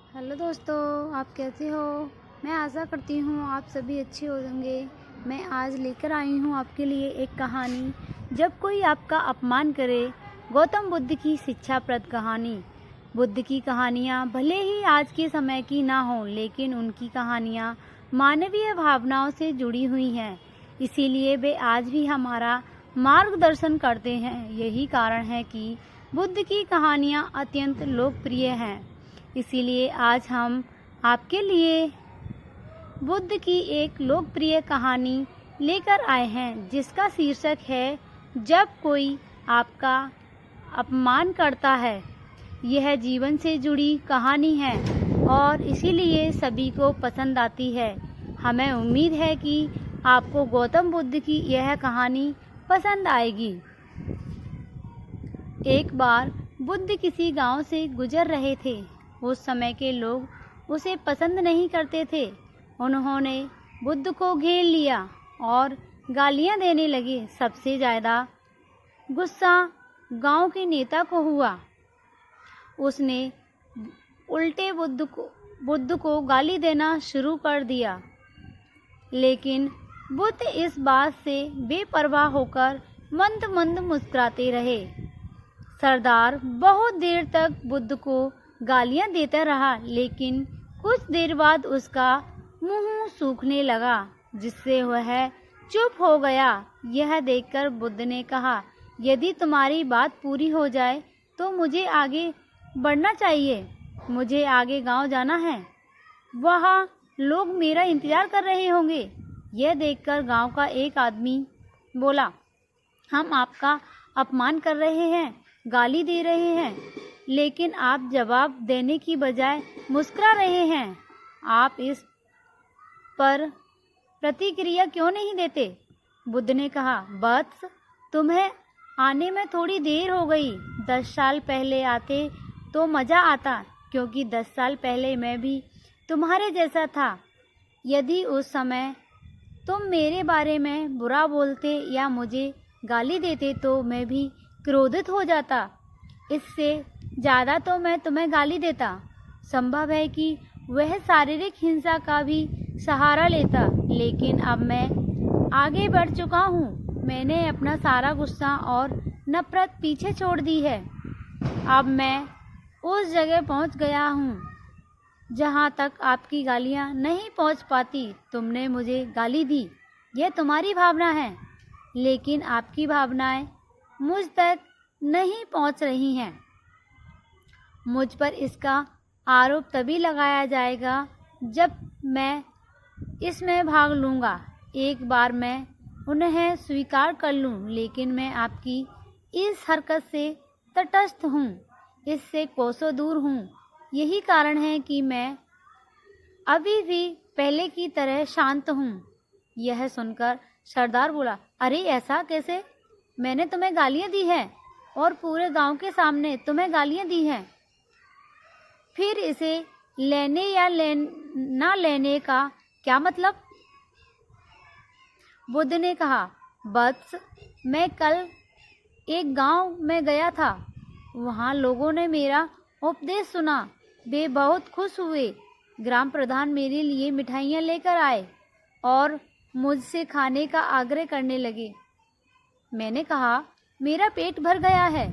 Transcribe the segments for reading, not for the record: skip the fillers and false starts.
Hello दोस्तों, आप कैसे हो। मैं आशा करती हूँ आप सभी अच्छे होंगे। मैं आज लेकर आई हूँ आपके लिए एक कहानी, जब कोई आपका अपमान करे। गौतम बुद्ध की शिक्षाप्रद कहानी। बुद्ध की कहानियाँ भले ही आज के समय की ना हों, लेकिन उनकी कहानियाँ मानवीय भावनाओं से जुड़ी हुई हैं। इसीलिए वे आज भी हमारा मार्गदर्शन करते हैं। यही कारण है कि बुद्ध की कहानियाँ अत्यंत लोकप्रिय हैं। इसीलिए आज हम आपके लिए बुद्ध की एक लोकप्रिय कहानी लेकर आए हैं, जिसका शीर्षक है जब कोई आपका अपमान करता है। यह जीवन से जुड़ी कहानी है और इसीलिए सभी को पसंद आती है। हमें उम्मीद है कि आपको गौतम बुद्ध की यह कहानी पसंद आएगी। एक बार बुद्ध किसी गांव से गुजर रहे थे। उस समय के लोग उसे पसंद नहीं करते थे। उन्होंने बुद्ध को घेर लिया और गालियां देने लगे। सबसे ज़्यादा गुस्सा गांव के नेता को हुआ। उसने उल्टे बुद्ध को गाली देना शुरू कर दिया, लेकिन बुद्ध इस बात से बेपरवाह होकर मंद मंद मुस्कुराते रहे। सरदार बहुत देर तक बुद्ध को गालियां देता रहा, लेकिन कुछ देर बाद उसका मुंह सूखने लगा, जिससे वह चुप हो गया। यह देखकर बुद्ध ने कहा, यदि तुम्हारी बात पूरी हो जाए तो मुझे आगे बढ़ना चाहिए। मुझे आगे गांव जाना है। वहाँ लोग मेरा इंतजार कर रहे होंगे। यह देखकर गांव का एक आदमी बोला, हम आपका अपमान कर रहे हैं, गाली दे रहे हैं, लेकिन आप जवाब देने की बजाय मुस्कुरा रहे हैं। आप इस पर प्रतिक्रिया क्यों नहीं देते। बुद्ध ने कहा, वत्स, तुम्हें आने में थोड़ी देर हो गई। 10 साल पहले आते तो मज़ा आता, क्योंकि 10 साल पहले मैं भी तुम्हारे जैसा था। यदि उस समय तुम मेरे बारे में बुरा बोलते या मुझे गाली देते तो मैं भी क्रोधित हो जाता। इससे ज़्यादा तो मैं तुम्हें गाली देता। संभव है कि वह शारीरिक हिंसा का भी सहारा लेता, लेकिन अब मैं आगे बढ़ चुका हूँ। मैंने अपना सारा गुस्सा और नफरत पीछे छोड़ दी है। अब मैं उस जगह पहुँच गया हूँ जहाँ तक आपकी गालियाँ नहीं पहुँच पाती। तुमने मुझे गाली दी, यह तुम्हारी भावना है, लेकिन आपकी भावनाएं मुझ तक नहीं पहुँच रही हैं। मुझ पर इसका आरोप तभी लगाया जाएगा जब मैं इसमें भाग लूँगा। एक बार मैं उन्हें स्वीकार कर लूँ, लेकिन मैं आपकी इस हरकत से तटस्थ हूँ, इससे कोसों दूर हूँ। यही कारण है कि मैं अभी भी पहले की तरह शांत हूँ। यह सुनकर सरदार बोला, अरे ऐसा कैसे। मैंने तुम्हें गालियाँ दी हैं और पूरे गांव के सामने तुम्हें गालियाँ दी हैं। फिर इसे लेने या ना लेने का क्या मतलब। बुद्ध ने कहा, वत्स, मैं कल एक गांव में गया था। वहां लोगों ने मेरा उपदेश सुना। वे बहुत खुश हुए। ग्राम प्रधान मेरे लिए मिठाइयाँ लेकर आए और मुझसे खाने का आग्रह करने लगे। मैंने कहा, मेरा पेट भर गया है,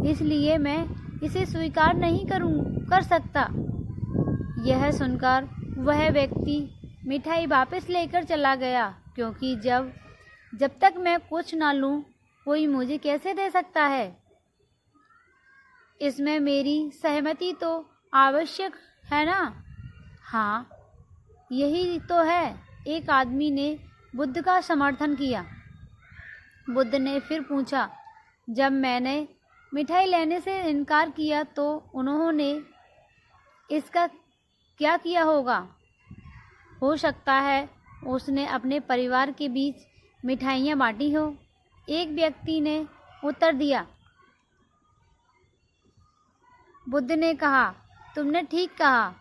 इसलिए मैं इसे स्वीकार नहीं कर सकता। यह सुनकर वह व्यक्ति मिठाई वापस लेकर चला गया, क्योंकि जब तक मैं कुछ ना लूं, कोई मुझे कैसे दे सकता है। इसमें मेरी सहमति तो आवश्यक है ना। हाँ, यही तो है। एक आदमी ने बुद्ध का समर्थन किया। बुद्ध ने फिर पूछा, जब मैंने मिठाई लेने से इनकार किया तो उन्होंने इसका क्या किया होगा। हो सकता है उसने अपने परिवार के बीच मिठाइयाँ बांटी हो। एक व्यक्ति ने उत्तर दिया। बुद्ध ने कहा, तुमने ठीक कहा।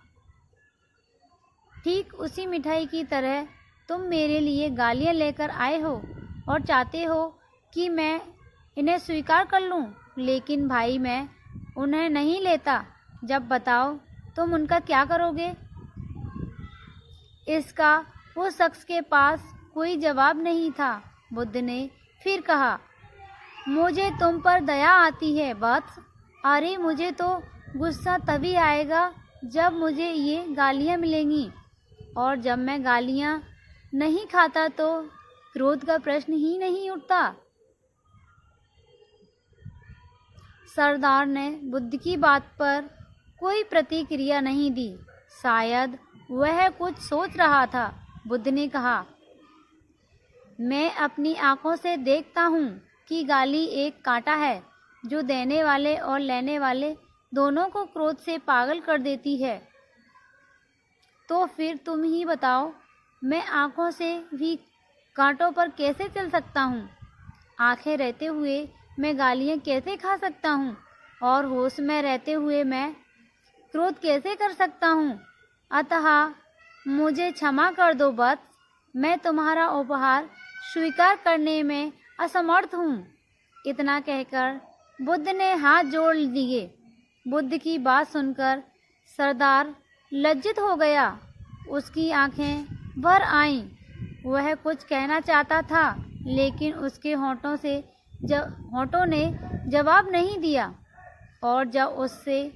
ठीक उसी मिठाई की तरह तुम मेरे लिए गालियाँ लेकर आए हो और चाहते हो कि मैं इन्हें स्वीकार कर लूं, लेकिन भाई मैं उन्हें नहीं लेता। जब बताओ तुम उनका क्या करोगे? इसका उस शख्स के पास कोई जवाब नहीं था। बुद्ध ने फिर कहा, मुझे तुम पर दया आती है वत्स। अरे मुझे तो गुस्सा तभी आएगा जब मुझे ये गालियाँ मिलेंगी, और जब मैं गालियाँ नहीं खाता तो क्रोध का प्रश्न ही नहीं उठता। सरदार ने बुद्ध की बात पर कोई प्रतिक्रिया नहीं दी। शायद वह कुछ सोच रहा था। बुद्ध ने कहा, मैं अपनी आंखों से देखता हूँ कि गाली एक कांटा है जो देने वाले और लेने वाले दोनों को क्रोध से पागल कर देती है। तो फिर तुम ही बताओ, मैं आंखों से भी कांटों पर कैसे चल सकता हूँ? आंखें रहते हुए मैं गालियाँ कैसे खा सकता हूँ? और होश में रहते हुए मैं क्रोध कैसे कर सकता हूँ? अतः मुझे क्षमा कर दो वत्स, मैं तुम्हारा उपहार स्वीकार करने में असमर्थ हूँ। इतना कहकर बुद्ध ने हाथ जोड़ दिए। बुद्ध की बात सुनकर सरदार लज्जित हो गया। उसकी आंखें भर आईं। वह कुछ कहना चाहता था, लेकिन उसके होठों ने जवाब नहीं दिया, और जब उससे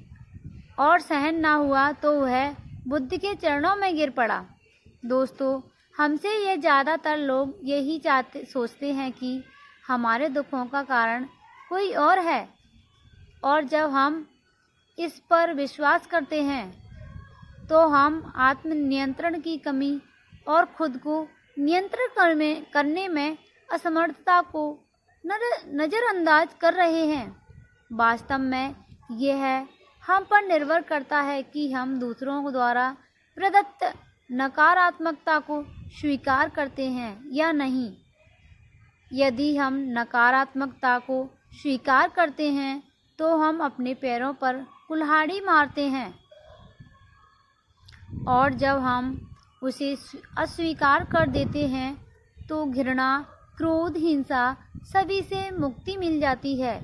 और सहन ना हुआ तो वह बुद्ध के चरणों में गिर पड़ा। दोस्तों, हमसे ये ज़्यादातर लोग यही सोचते हैं कि हमारे दुखों का कारण कोई और है, और जब हम इस पर विश्वास करते हैं तो हम आत्मनियंत्रण की कमी और खुद को नियंत्रण करने में असमर्थता को नज़रअंदाज कर रहे हैं। वास्तव में यह हम पर निर्भर करता है कि हम दूसरों द्वारा प्रदत्त नकारात्मकता को स्वीकार करते हैं या नहीं। यदि हम नकारात्मकता को स्वीकार करते हैं तो हम अपने पैरों पर कुल्हाड़ी मारते हैं, और जब हम उसे अस्वीकार कर देते हैं तो घृणा, क्रोध, हिंसा सभी से मुक्ति मिल जाती है।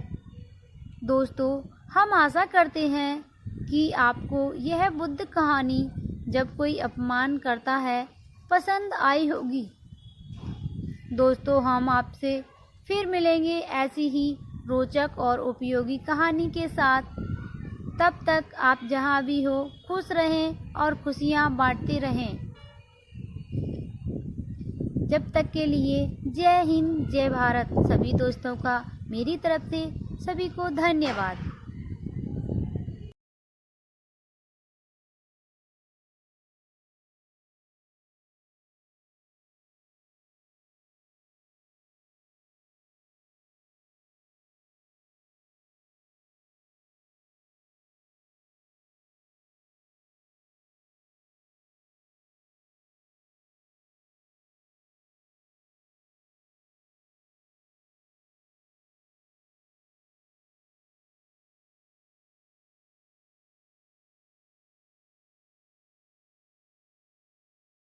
दोस्तों, हम आशा करते हैं कि आपको यह बुद्ध कहानी जब कोई अपमान करता है पसंद आई होगी। दोस्तों, हम आपसे फिर मिलेंगे ऐसी ही रोचक और उपयोगी कहानी के साथ। तब तक आप जहाँ भी हो खुश रहें और खुशियाँ बांटते रहें। जब तक के लिए जय हिंद, जय भारत। सभी दोस्तों का मेरी तरफ से सभी को धन्यवाद।